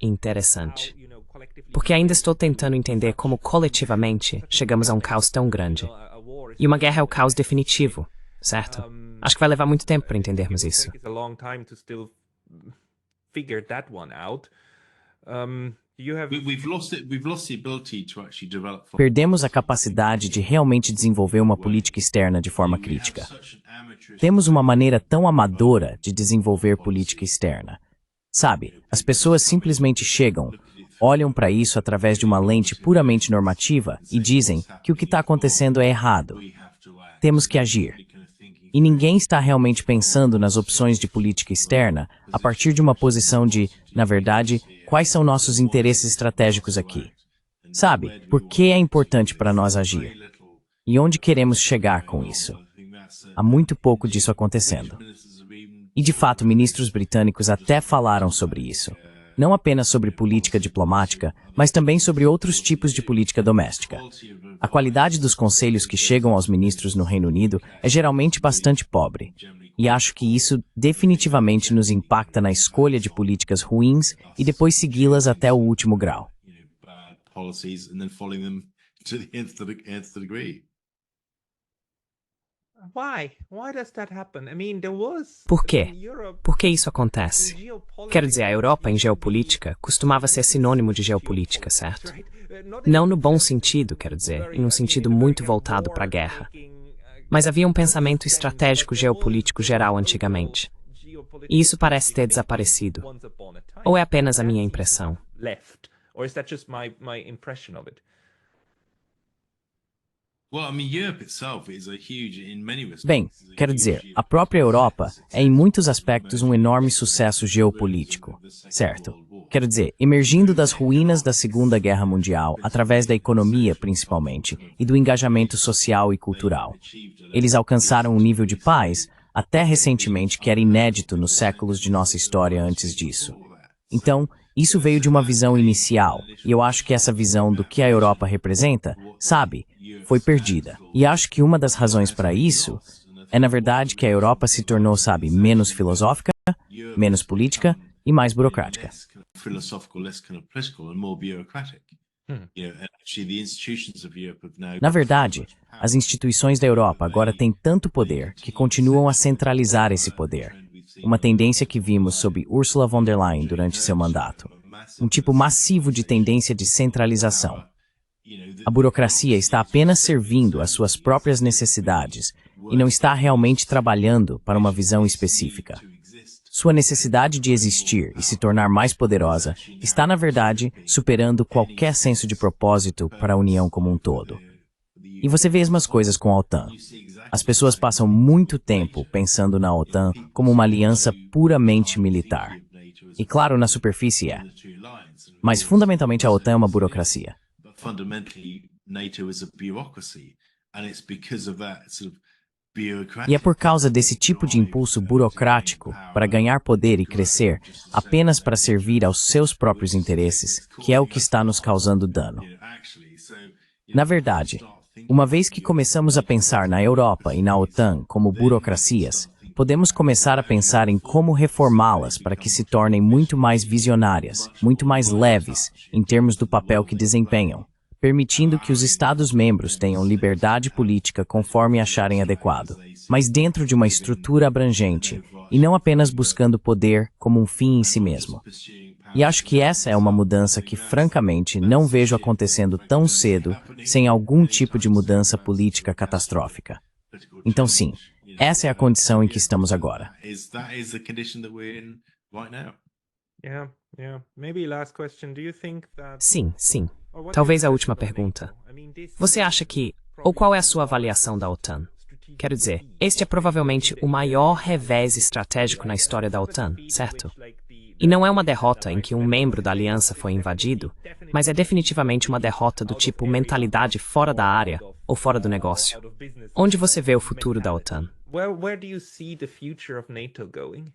Interessante. Porque ainda estou tentando entender como coletivamente chegamos a um caos tão grande. E uma guerra é o caos definitivo, certo? Acho que vai levar muito tempo para entendermos isso. Perdemos a capacidade de realmente desenvolver uma política externa de forma crítica. Temos uma maneira tão amadora de desenvolver política externa. Sabe, as pessoas simplesmente chegam, olham para isso através de uma lente puramente normativa e dizem que o que está acontecendo é errado. Temos que agir. E ninguém está realmente pensando nas opções de política externa a partir de uma posição de, na verdade, quais são nossos interesses estratégicos aqui? Sabe, por que é importante para nós agir? E onde queremos chegar com isso? Há muito pouco disso acontecendo. E, de fato, ministros britânicos até falaram sobre isso. Não apenas sobre política diplomática, mas também sobre outros tipos de política doméstica. A qualidade dos conselhos que chegam aos ministros no Reino Unido é geralmente bastante pobre. E acho que isso definitivamente nos impacta na escolha de políticas ruins e depois segui-las até o último grau. Por quê? Por que isso acontece? Quero dizer, a Europa em geopolítica costumava ser sinônimo de geopolítica, certo? Não no bom sentido, quero dizer, em um sentido muito voltado para a guerra. Mas havia um pensamento estratégico geopolítico geral antigamente. E isso parece ter desaparecido. Ou é apenas a minha impressão? Bem, quero dizer, a própria Europa é em muitos aspectos um enorme sucesso geopolítico, certo? Quero dizer, emergindo das ruínas da Segunda Guerra Mundial, através da economia principalmente, e do engajamento social e cultural. Eles alcançaram um nível de paz, até recentemente, que era inédito nos séculos de nossa história antes disso. Então, isso veio de uma visão inicial, e eu acho que essa visão do que a Europa representa, sabe, foi perdida. E acho que uma das razões para isso é, na verdade, que a Europa se tornou, sabe, menos filosófica, menos política e mais burocrática. Na verdade, as instituições da Europa agora têm tanto poder que continuam a centralizar esse poder. Uma tendência que vimos sob Ursula von der Leyen durante seu mandato. Um tipo massivo de tendência de centralização. A burocracia está apenas servindo às suas próprias necessidades e não está realmente trabalhando para uma visão específica. Sua necessidade de existir e se tornar mais poderosa está, na verdade, superando qualquer senso de propósito para a União como um todo. E você vê as mesmas coisas com a OTAN. As pessoas passam muito tempo pensando na OTAN como uma aliança puramente militar. E claro, na superfície é. Mas fundamentalmente a OTAN é uma burocracia. E é por causa desse tipo de impulso burocrático para ganhar poder e crescer, apenas para servir aos seus próprios interesses, que é o que está nos causando dano. Na verdade, Uma vez que começamos a pensar na Europa e na OTAN como burocracias, podemos começar a pensar em como reformá-las para que se tornem muito mais visionárias, muito mais leves, em termos do papel que desempenham, permitindo que os Estados-membros tenham liberdade política conforme acharem adequado, mas dentro de uma estrutura abrangente, e não apenas buscando poder como um fim em si mesmo. E acho que essa é uma mudança que, francamente, não vejo acontecendo tão cedo sem algum tipo de mudança política catastrófica. Então, sim, essa é a condição em que estamos agora. Sim, sim. Talvez a última pergunta. Você acha que, ou qual é a sua avaliação da OTAN? Quero dizer, este é provavelmente o maior revés estratégico na história da OTAN, certo? E não é uma derrota em que um membro da aliança foi invadido, mas é definitivamente uma derrota do tipo mentalidade fora da área ou fora do negócio. Onde você vê o futuro da OTAN? Where do you see the future of NATO going?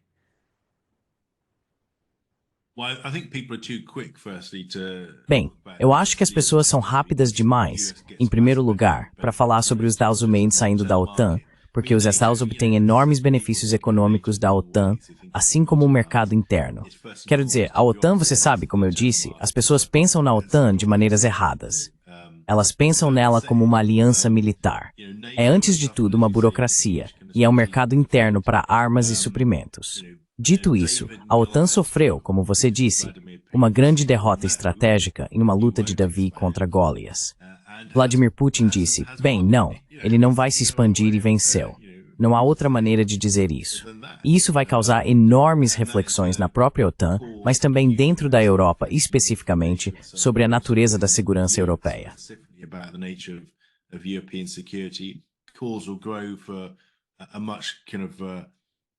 Bem, eu acho que as pessoas são rápidas demais, em primeiro lugar, para falar sobre os Estados Unidos saindo da OTAN, porque os Estados obtêm enormes benefícios econômicos da OTAN, assim como o mercado interno. Quero dizer, a OTAN, você sabe, como eu disse, as pessoas pensam na OTAN de maneiras erradas. Elas pensam nela como uma aliança militar. É, antes de tudo, uma burocracia, e é um mercado interno para armas e suprimentos. Dito isso, a OTAN sofreu, como você disse, uma grande derrota estratégica em uma luta de Davi contra Golias. Vladimir Putin disse, bem, não, ele não vai se expandir e venceu. Não há outra maneira de dizer isso. E isso vai causar enormes reflexões na própria OTAN, mas também dentro da Europa, especificamente, sobre a natureza da segurança europeia.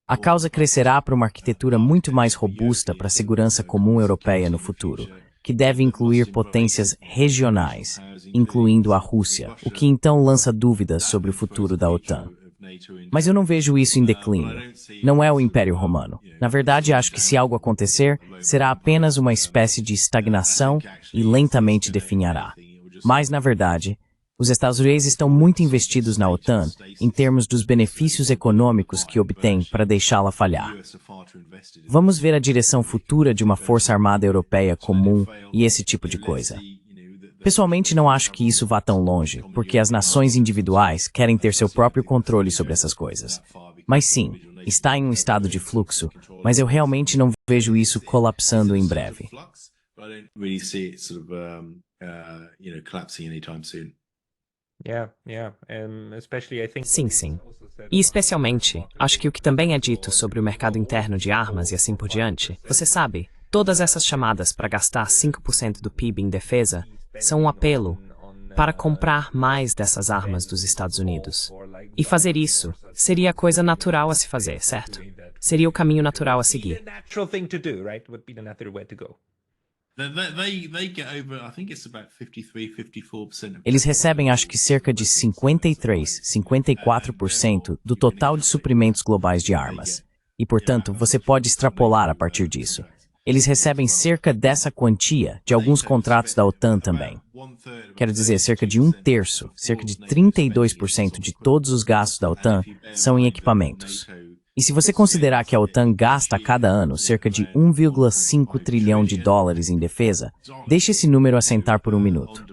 A causa crescerá para uma arquitetura muito mais robusta para a segurança comum europeia no futuro, que deve incluir potências regionais, incluindo a Rússia, o que então lança dúvidas sobre o futuro da OTAN. Mas eu não vejo isso em declínio. Não é o Império Romano. Na verdade, acho que se algo acontecer, será apenas uma espécie de estagnação e lentamente definhará. Mas, na verdade, os Estados Unidos estão muito investidos na OTAN em termos dos benefícios econômicos que obtém para deixá-la falhar. Vamos ver a direção futura de uma força armada europeia comum e esse tipo de coisa. Pessoalmente, não acho que isso vá tão longe, porque as nações individuais querem ter seu próprio controle sobre essas coisas. Mas sim, está em um estado de fluxo, mas eu realmente não vejo isso colapsando em breve. Sim, sim. E especialmente, acho que o que também é dito sobre o mercado interno de armas e assim por diante, você sabe, todas essas chamadas para gastar 5% do PIB em defesa são um apelo para comprar mais dessas armas dos Estados Unidos. E fazer isso seria a coisa natural a se fazer, certo? Seria o caminho natural a seguir. Eles recebem, acho que, cerca de 53, 54% do total de suprimentos globais de armas. E, portanto, você pode extrapolar a partir disso. Eles recebem cerca dessa quantia de alguns contratos da OTAN também. Quero dizer, cerca de 1/3, cerca de 32% de todos os gastos da OTAN são em equipamentos. E se você considerar que a OTAN gasta a cada ano cerca de 1,5 trilhão de dólares em defesa, deixe esse número assentar por um minuto.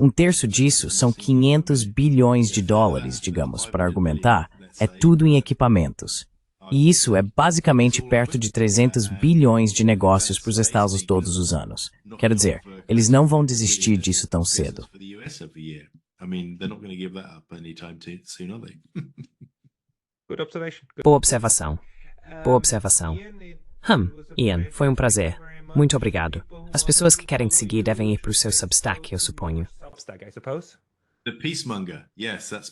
1/3 disso são 500 bilhões de dólares, digamos, para argumentar, é tudo em equipamentos. E isso é basicamente perto de 300 bilhões de negócios para os Estados todos os anos. Quero dizer, eles não vão desistir disso tão cedo. Boa observação. Boa observação. Ian, foi um prazer. Muito obrigado. As pessoas que querem te seguir devem ir para o seu Substack, eu suponho.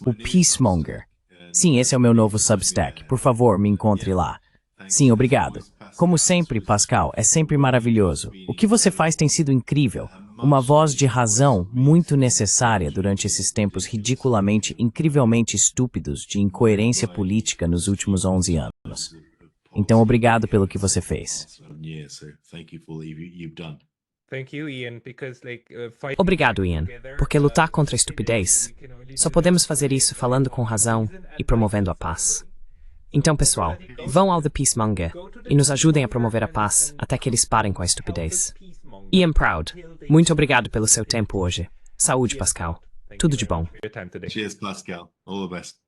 O Peacemonger. Sim, esse é o meu novo Substack. Por favor, me encontre lá. Sim, obrigado. Como sempre, Pascal, é sempre maravilhoso. O que você faz tem sido incrível. Uma voz de razão muito necessária durante esses tempos ridiculamente, incrivelmente estúpidos de incoerência política nos últimos 11 anos. Então, obrigado pelo que você fez. Obrigado, Ian, porque lutar contra a estupidez, só podemos fazer isso falando com razão e promovendo a paz. Então, pessoal, vão ao The Peacemonger e nos ajudem a promover a paz até que eles parem com a estupidez. Ian Proud, muito obrigado pelo seu tempo hoje. Saúde, Pascal. Tudo de bom. Cheers, Pascal. All the best.